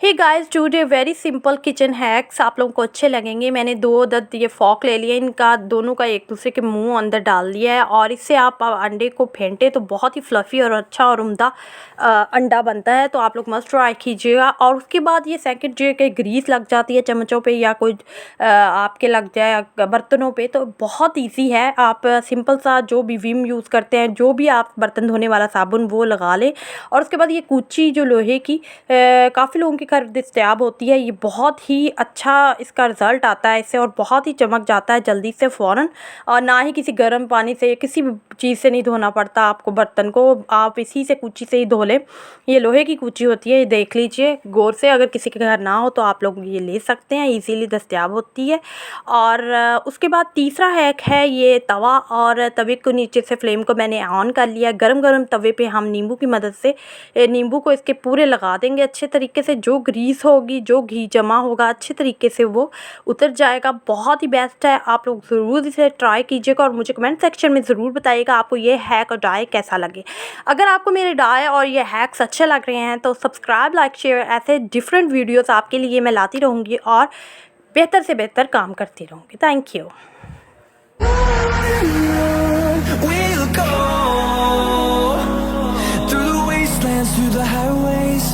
हे guys, today very simple kitchen hacks आप लोगों को अच्छे लगेंगे। मैंने 2 अदद ये फॉक ले लिए, इनका दोनों का एक दूसरे के मुंह अंदर डाल दिया है और इससे आप अंडे को फेंटे तो बहुत ही फ्लफ़ी और अच्छा और उम्दा अंडा बनता है। तो आप लोग मस्ट ट्राई कीजिएगा। और उसके बाद ये सेकंड जो कि ग्रीस लग जाती है चम्मचों पे या कोई आपके लग जाए बर्तनों पे, तो बहुत ईजी है। आप सिंपल सा जो भी विम यूज़ करते हैं, जो भी आप बर्तन धोने वाला साबुन वो लगा लें। और उसके बाद ये कूची जो लोहे की काफ़ी लोगों के घर दस्तयाब होती है, ये बहुत ही अच्छा इसका रिज़ल्ट आता है इससे और बहुत ही चमक जाता है जल्दी से फ़ौरन। और ना ही किसी गर्म पानी से किसी भी चीज़ से नहीं धोना पड़ता आपको बर्तन को, आप इसी से कूची से ही धो लें। ये लोहे की कूची होती है, ये देख लीजिए गौर से। अगर किसी के घर ना हो तो आप लोग ये ले सकते हैं, इजीली दस्तयाब होती है। और उसके बाद तीसरा हैक है ये तवा, और तवे को नीचे से फ्लेम को मैंने ऑन कर लिया। गरम गरम तवे पे हम नींबू की मदद से नींबू को इसके पूरे लगा देंगे अच्छे तरीके से। जो ग्रीस होगी, जो घी जमा होगा, अच्छे तरीके से वो उतर जाएगा। बहुत ही बेस्ट है, आप लोग ज़रूर इसे ट्राई कीजिएगा और मुझे कमेंट सेक्शन में ज़रूर बताइएगा आपको ये हैक और डाई कैसा लगे। अगर आपको मेरे डाई और ये हैक्स अच्छे लग रहे हैं तो सब्सक्राइब, लाइक, शेयर, ऐसे डिफरेंट वीडियोस आपके लिए मैं लाती रहूँगी और बेहतर से बेहतर काम करती रहूँगी। Thank you. We'll go through the wastelands, through the highways,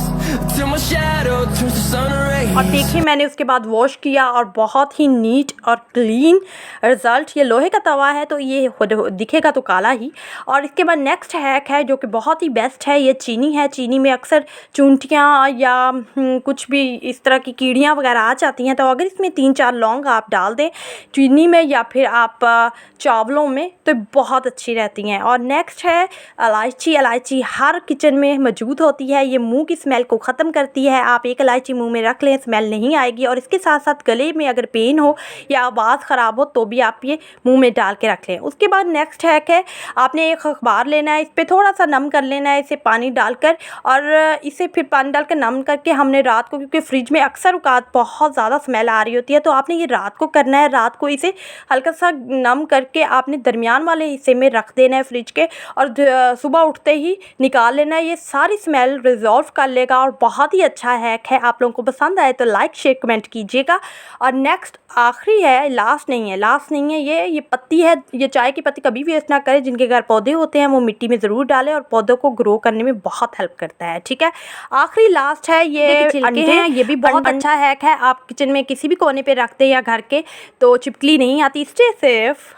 till my shadow turns to sun rays. और देखिए मैंने उसके बाद वॉश किया और बहुत ही नीट और क्लीन रिज़ल्ट। ये लोहे का तवा है तो ये दिखेगा तो काला ही। और इसके बाद नेक्स्ट हैक है जो कि बहुत ही बेस्ट है, ये चीनी है। चीनी में अक्सर चूंटियाँ या कुछ भी इस तरह की कीड़ियाँ वगैरह आ जाती हैं, तो अगर इसमें 3-4 लौंग आप डाल दें चीनी में या फिर आप चावलों में तो बहुत अच्छी रहती हैं। और नेक्स्ट है इलायची। इलायची हर किचन में मौजूद होती है, ये मुंह की स्मेल को ख़त्म करती है। आप एक इलायची मुंह में रख लें, स्मेल नहीं आएगी। और इसके साथ साथ गले में अगर पेन हो या आवाज़ ख़राब हो तो भी आप ये मुंह में डाल के रख लें। उसके बाद नेक्स्ट हैक है, आपने एक अखबार लेना है, इस पर थोड़ा सा नम कर लेना है इसे पानी डालकर, और इसे फिर पानी डालकर नम करके हमने रात को, क्योंकि फ्रिज में अक्सर औक़ात बहुत ज़्यादा स्मेल आ रही होती है, तो आपने ये रात को करना है। रात को इसे हल्का सा नम करके आपने दरमियान वाले हिस्से में रख देना है फ्रिज के, और सुबह उठते ही निकाल लेना है। ये सारी स्मेल रिजॉल्व कर लेगा और बहुत ही अच्छा हैक है। आप लोगों को पसंद आए तो लाइक, शेयर, कमेंट कीजिएगा। और नेक्स्ट आखिरी है, लास्ट नहीं है, ये पत्ती है। ये चाय की पत्ती कभी वेस्ट ना करें। जिनके घर पौधे होते हैं वो मिट्टी में ज़रूर डालें और पौधों को ग्रो करने में बहुत हेल्प करता है। ठीक है, आखिरी लास्ट है ये अंडे हैं, ये भी बहुत अच्छा हैक है। आप किचन में किसी भी कोने पे रखते हैं या घर के, तो छिपकली नहीं आती। Stay safe.